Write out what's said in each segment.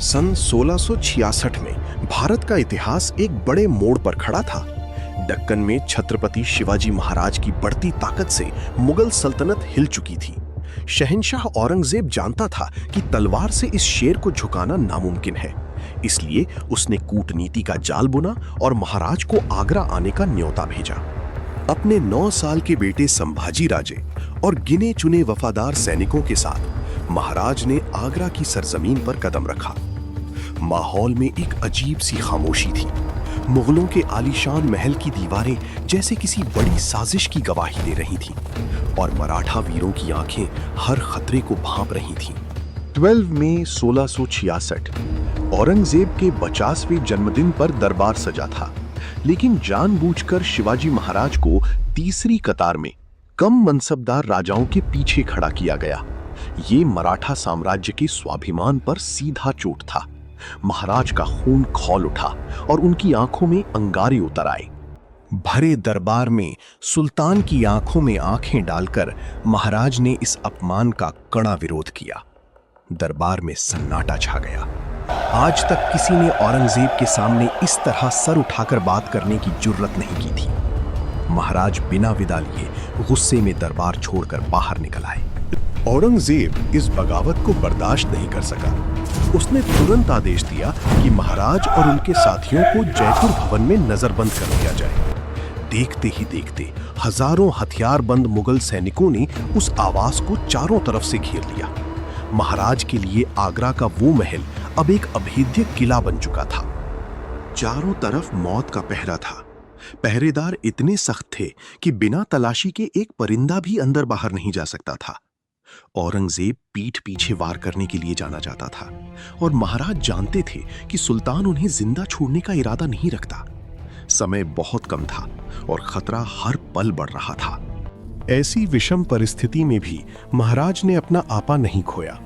सन 1666 में भारत का इतिहास एक बड़े मोड़ पर खड़ा था। दक्कन में छत्रपति शिवाजी महाराज की बढ़ती ताकत से मुगल सल्तनत हिल चुकी थी। शहंशाह औरंगजेब जानता था कि तलवार से इस शेर को झुकाना नामुमकिन है, इसलिए उसने कूटनीति का जाल बुना और महाराज को आगरा आने का न्योता भेजा। अपने 9 साल के बेटे संभाजी राजे और गिने चुने वफादार सैनिकों के साथ महाराज ने आगरा की सरजमीन पर कदम रखा। माहौल में एक अजीब सी खामोशी थी। मुगलों के आलीशान महल की दीवारें जैसे किसी बड़ी साजिश की गवाही दे रही थीं और मराठा वीरों की आंखें हर खतरे को भांप रही थीं। 12 मई 1666 औरंगजेब के 50वें जन्मदिन पर दरबार सजा था, लेकिन जानबूझकर शिवाजी महाराज को तीसरी कतार में कम मनसबदार राजाओं के पीछे खड़ा किया गया। ये मराठा साम्राज्य के स्वाभिमान पर सीधा चोट था। महाराज का खून खौल उठा और उनकी आंखों में अंगारे उतर आए। भरे दरबार में सुल्तान की आंखों में आंखें डालकर महाराज ने इस अपमान का कड़ा विरोध किया। दरबार में सन्नाटा छा गया। आज तक किसी ने औरंगजेब के सामने इस तरह सर उठाकर बात करने की जुर्रत नहीं की थी। महाराज बिना विदा लिए गुस्से में दरबार छोड़कर बाहर निकल आए। औरंगजेब इस बगावत को बर्दाश्त नहीं कर सका। उसने तुरंत आदेश दिया कि महाराज और उनके साथियों को जयपुर भवन में नजरबंद कर दिया जाए। देखते ही देखते हजारों हथियारबंद मुगल सैनिकों ने उस आवास को चारों तरफ से घेर लिया। महाराज के लिए आगरा का वो महल अब एक अभेद्य किला बन चुका था। चारों तरफ मौत का पहरा था। पहरेदार इतने सख्त थे कि बिना तलाशी के एक परिंदा भी अंदर बाहर नहीं जा सकता था। औरंगजेब पीठ पीछे वार करने के लिए जाना चाहता था और महाराज जानते थे कि सुल्तान उन्हें जिंदा छोड़ने का इरादा नहीं रखता। समय बहुत कम था और खतरा हर पल बढ़ रहा था। ऐसी विषम परिस्थिति में भी महाराज ने अपना आपा नहीं खोया।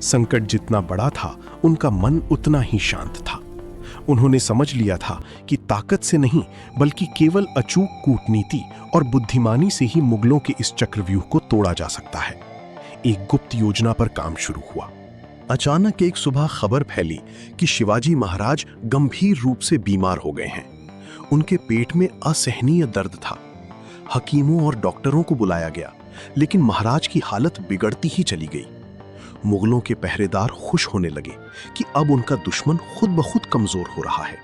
संकट जितना बड़ा था, उनका मन उतना ही शांत था। उन्होंने समझ लिया था कि ताकत से नहीं बल्कि केवल अचूक कूटनीति और बुद्धिमानी से ही मुगलों के इस चक्रव्यूह को तोड़ा जा सकता है। एक गुप्त योजना पर काम शुरू हुआ। अचानक एक सुबह खबर फैली कि शिवाजी महाराज गंभीर रूप से बीमार हो गए हैं। उनके पेट में असहनीय दर्द था। हकीमों और डॉक्टरों को बुलाया गया, लेकिन महाराज की हालत बिगड़ती ही चली गई। मुगलों के पहरेदार खुश होने लगे कि अब उनका दुश्मन खुद ब खुद कमजोर हो रहा है।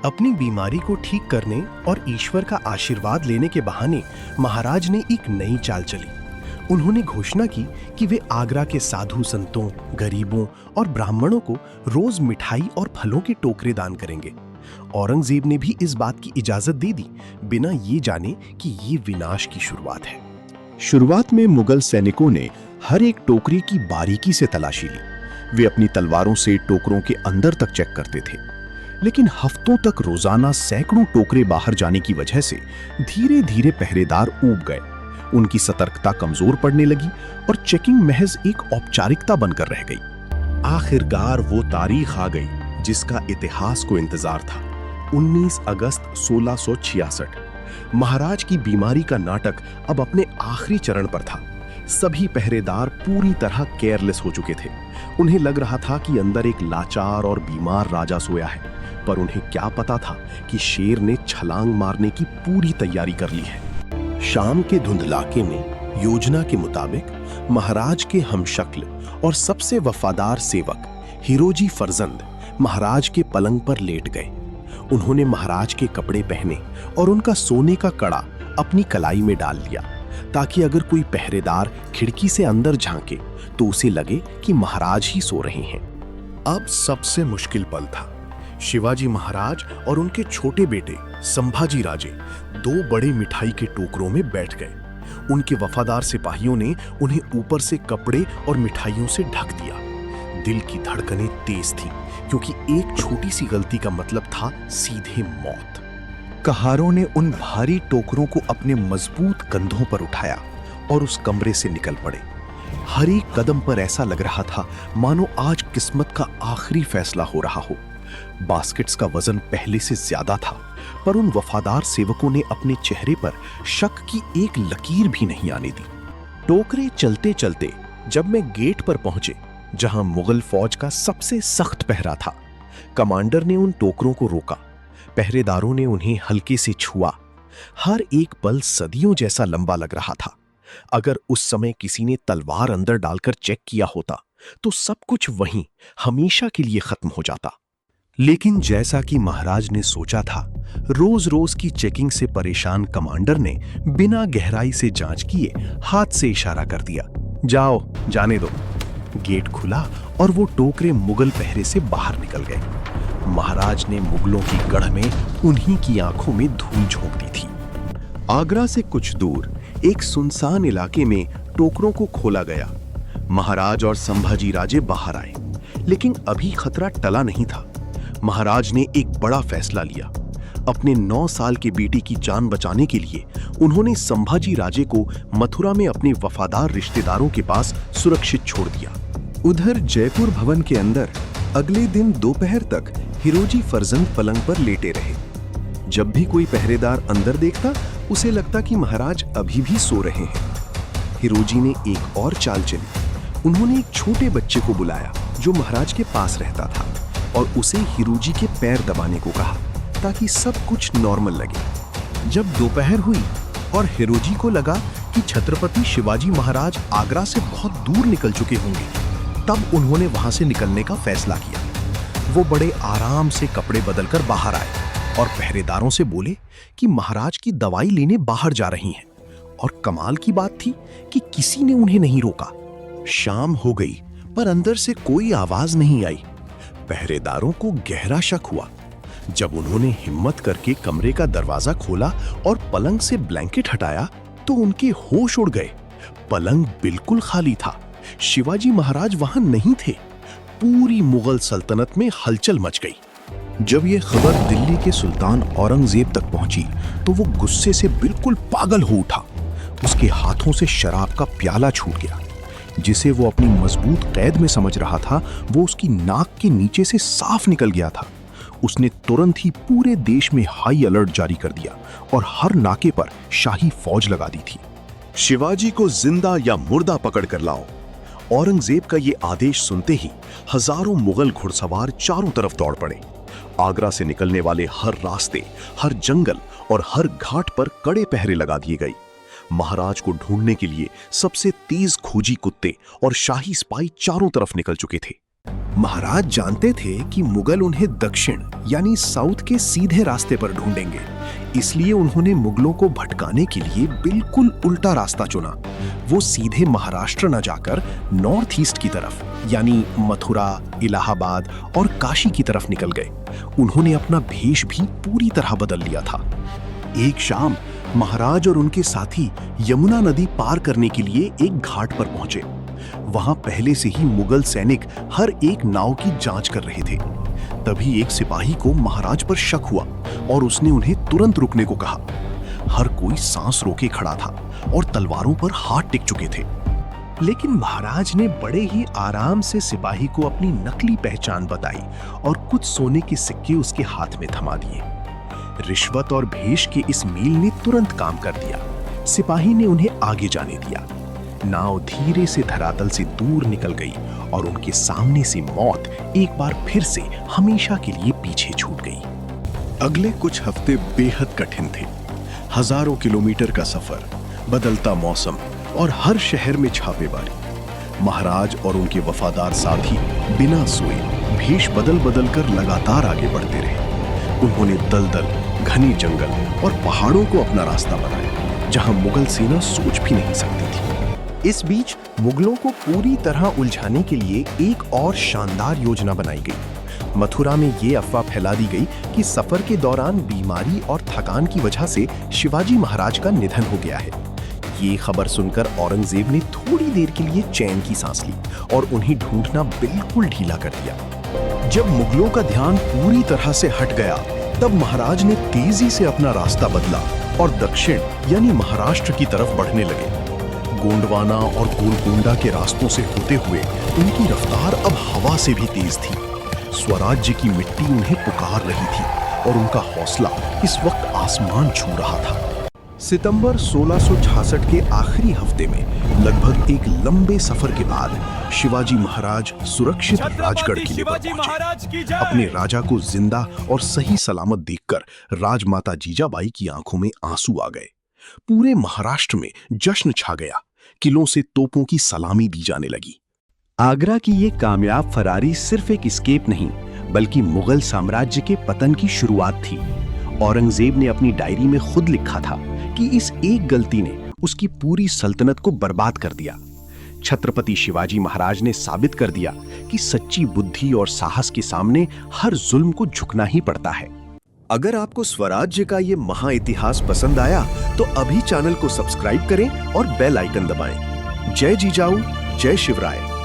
अपनी बीमारी को ठीक करने और ईश्वर का आशीर्वाद लेने के बहाने महाराज ने एक नई चाल चली। उन्होंने घोषणा की कि वे आगरा के साधु संतों, गरीबों और ब्राह्मणों को रोज मिठाई और फलों के टोकरे दान करेंगे। औरंगजेब ने भी इस बात की इजाजत दे दी, बिना ये जाने कि ये विनाश की शुरुआत है। शुरुआत में मुगल सैनिकों ने हर एक टोकरी की बारीकी से तलाशी ली। वे अपनी तलवारों से टोकरों के अंदर तक चेक करते थे, लेकिन हफ्तों तक रोजाना सैकड़ों टोकरे बाहर जाने की वजह से धीरे धीरे पहरेदार ऊब गए। उनकी सतर्कता कमजोर पड़ने लगी और चेकिंग महज एक औपचारिकता बनकर रह गई। आखिरकार वो तारीख आ गई जिसका इतिहास को इंतजार था। 19 अगस्त 1666। महाराज की बीमारी का नाटक अब अपने आखिरी चरण पर था। सभी पहरेदार पूरी तरह केयरलेस हो चुके थे। उन्हें लग रहा था कि अंदर एक लाचार और बीमार राजा सोया है, पर उन्हें क्या पता था कि शेर ने छलांग मारने की पूरी तैयारी कर ली है। शाम के धुंधलाके में योजना के मुताबिक महाराज के हमशक्ल और सबसे वफादार सेवक हिरोजी फरजंद महाराज के पलंग पर लेट गए। उन्होंने महाराज के कपड़े पहने और उनका सोने का कड़ा अपनी कलाई में डाल लिया, ताकि अगर कोई पहरेदार खिड़की से अंदर झांके तो उसे लगे कि महाराज ही सो रहे हैं। अब सबसे मुश्किल पल था। शिवाजी महाराज और उनके छोटे बेटे संभाजी राजे 2 बड़े मिठाई के टोकरों में बैठ गए। उनके वफादार सिपाहियों ने उन्हें ऊपर से कपड़े और मिठाइयों से ढक दिया। दिल की धड़कनें तेज थीं, क्योंकि एक छोटी सी गलती का मतलब था सीधे मौत। कहारों ने उन भारी टोकरों को अपने मजबूत कंधों पर उठाया और उस कमरे से निकल पड़े। हर एक कदम पर ऐसा लग रहा था मानो आज किस्मत का आखिरी फैसला हो रहा हो। बास्केट्स का वजन पहले से ज्यादा था, पर उन वफादार सेवकों ने अपने चेहरे पर शक की एक लकीर भी नहीं आने दी। टोकरे चलते चलते जब मैं गेट पर पहुंचे, जहां मुगल फौज का सबसे सख्त पहरा था। कमांडर ने उन टोकरों को रोका, पहरेदारों ने उन्हें हल्के से छुआ। हर एक पल सदियों जैसा लंबा लग रहा था। अगर उस समय किसी ने तलवार अंदर डालकर चेक किया होता तो सब कुछ वहीं हमेशा के लिए खत्म हो जाता। लेकिन जैसा कि महाराज ने सोचा था, रोज रोज की चेकिंग से परेशान कमांडर ने बिना गहराई से जांच किए हाथ से इशारा कर दिया, जाओ, जाने दो। गेट खुला और वो टोकरे मुगल पहरे से बाहर निकल गए। महाराज ने मुगलों की गढ़ में उन्हीं की आंखों में धूल झोंक दी थी। आगरा से कुछ दूर एक सुनसान इलाके में टोकरों को खोला गया। महाराज और संभाजी राजे बाहर आए, लेकिन अभी खतरा टला नहीं था। महाराज ने एक बड़ा फैसला लिया। अपने 9 साल के बेटे की जान बचाने के लिए उन्होंने संभाजी राजे को मथुरा में अपने वफादार रिश्तेदारों के पास सुरक्षित छोड़ दिया। उधर जयपुर भवन के अंदर अगले दिन दोपहर तक हिरोजी फर्जंद पलंग पर लेटे रहे। जब भी कोई पहरेदार अंदर देखता, उसे लगता कि महाराज अभी भी सो रहे हैं। हिरोजी ने एक और चाल चली। उन्होंने एक छोटे बच्चे को बुलाया जो महाराज के पास रहता था और उसे हिरोजी के पैर दबाने को कहा ताकि सब कुछ नॉर्मल लगे। जब दोपहर हुई और हिरोजी को लगा कि छत्रपति शिवाजी महाराज आगरा से बहुत दूर निकल चुके होंगे, तब उन्होंने वहां से निकलने का फैसला किया। वो बड़े आराम से कपड़े बदलकर बाहर आए और पहरेदारों से बोले कि महाराज की दवाई लेने बाहर जा रही हैं। और कमाल की बात थी कि किसी ने उन्हें नहीं रोका। शाम हो गई पर अंदर से कोई आवाज नहीं आई। पहरेदारों को गहरा शक हुआ। जब उन्होंने हिम्मत करके कमरे का दरवाजा खोला और पलंग से ब्लैंकेट हटाया तो उनके होश उड़ गए। पलंग बिल्कुल खाली था। शिवाजी महाराज वहां नहीं थे। पूरी मुगल सल्तनत में हलचल मच गई। जब यह खबर दिल्ली के सुल्तान औरंगजेब तक पहुंची तो वो गुस्से से बिल्कुल पागल हो उठा। उसके हाथों से शराब का प्याला छूट गया। जिसे वो अपनी मजबूत कैद में समझ रहा था, वो उसकी नाक के नीचे से साफ निकल गया था। उसने तुरंत ही पूरे देश में हाई अलर्ट जारी कर दिया और हर नाके पर शाही फौज लगा दी थी। शिवाजी को जिंदा या मुर्दा पकड़ कर लाओ। औरंगजेब का ये आदेश सुनते ही हजारों मुगल घुड़सवार चारों तरफ दौड़ पड़े। आगरा से निकलने वाले हर रास्ते, हर जंगल और हर घाट पर कड़े पहरे लगा दिए गए। महाराज को ढूंढने के लिए सबसे तेज खोजी कुत्ते और शाही स्पाई चारों तरफ निकल चुके थे। महाराज जानते थे कि मुगल उन्हें दक्षिण यानी साउथ के सीधे रास्ते पर ढूंढेंगे, इसलिए उन्होंने मुगलों को भटकाने के लिए बिल्कुल उल्टा रास्ता चुना। वो सीधे महाराष्ट्र न जाकर नॉर्थ ईस्ट की तरफ यानी मथुरा, इलाहाबाद और काशी की तरफ निकल गए। उन्होंने अपना भेष भी पूरी तरह बदल लिया था। एक शाम महाराज और उनके साथी यमुना नदी पार करने के लिए एक घाट पर पहुंचे। वहां पहले से ही मुगल सैनिक हर एक नाव की जांच कर रहे थे। तभी एक सिपाही को महाराज पर शक हुआ और उसने उन्हें तुरंत रुकने को कहा। हर कोई सांस रोके खड़ा था और तलवारों पर हाथ टिक चुके थे। लेकिन महाराज ने बड़े ही आराम से सिपाही को अपनी नकली पहचान बताई और कुछ सोने के सिक्के उसके हाथ में थमा दिए। रिश्वत और भेष के इस मील ने तुरंत काम कर दिया। सिपाही ने उन्हें आगे जाने दिया। नाव धीरे से धरातल से दूर निकल गई और उनके सामने से मौत एक बार फिर से हमेशा के लिए पीछे छूट गई। अगले कुछ हफ्ते बेहद कठिन थे। हजारों किलोमीटर का सफर, बदलता मौसम और हर शहर में छापेमारी। महाराज और उनके वफादार साथी बिना सोए भेष बदल बदल कर लगातार आगे बढ़ते रहे। उन्होंने दलदल, घने जंगल और पहाड़ों को अपना रास्ता बनाया, जहां मुगल सेना सोच भी नहीं सकती थी। इस बीच मुगलों को पूरी तरह उलझाने के लिए एक और शानदार योजना बनाई गई। मथुरा में ये अफवाह फैला दी गई कि सफर के दौरान बीमारी और थकान की वजह से शिवाजी महाराज का निधन हो गया है। ये खबर सुनकर औरंगजेब ने थोड़ी देर के लिए चैन की सांस ली और उन्हें ढूंढना बिल्कुल ढीला कर दिया। जब मुगलों का ध्यान पूरी तरह से हट गया, तब महाराज ने तेजी से अपना रास्ता बदला और दक्षिण यानी महाराष्ट्र की तरफ बढ़ने लगे। गोंडवाना और गोलकोंडा के रास्तों से होते हुए उनकी रफ्तार अब हवा से भी तेज थी। स्वराज्य की मिट्टी उन्हें पुकार रही थी और उनका हौसला इस वक्त आसमान छू रहा था। सितंबर 1666 के आखिरी हफ्ते में लगभग एक लंबे सफर के बाद शिवाजी महाराज सुरक्षित राजगढ़ किले पर पहुंचे। अपने राजा को जिंदा और सही सलामत देखकर राजमाता जीजाबाई की आंखों में आंसू आ गए। पूरे महाराष्ट्र में जश्न छा गया। किलों से तोपों की सलामी दी जाने लगी। आगरा की ये कामयाब फरारी सिर्फ एक एस्केप नहीं, बल्कि मुगल साम्राज्य के पतन की शुरुआत थी। औरंगजेब ने अपनी डायरी में खुद लिखा था कि इस एक गलती ने उसकी पूरी सल्तनत को बर्बाद कर दिया। छत्रपति शिवाजी महाराज ने साबित कर दिया कि सच्ची बुद्धि और साहस के सामने हर जुल्म को झुकना ही पड़ता है। अगर आपको स्वराज्य का ये महाइतिहास पसंद आया तो अभी चैनल को सब्सक्राइब करें और बेल आइकन दबाएं। जय जिजाऊ, जय शिवराय।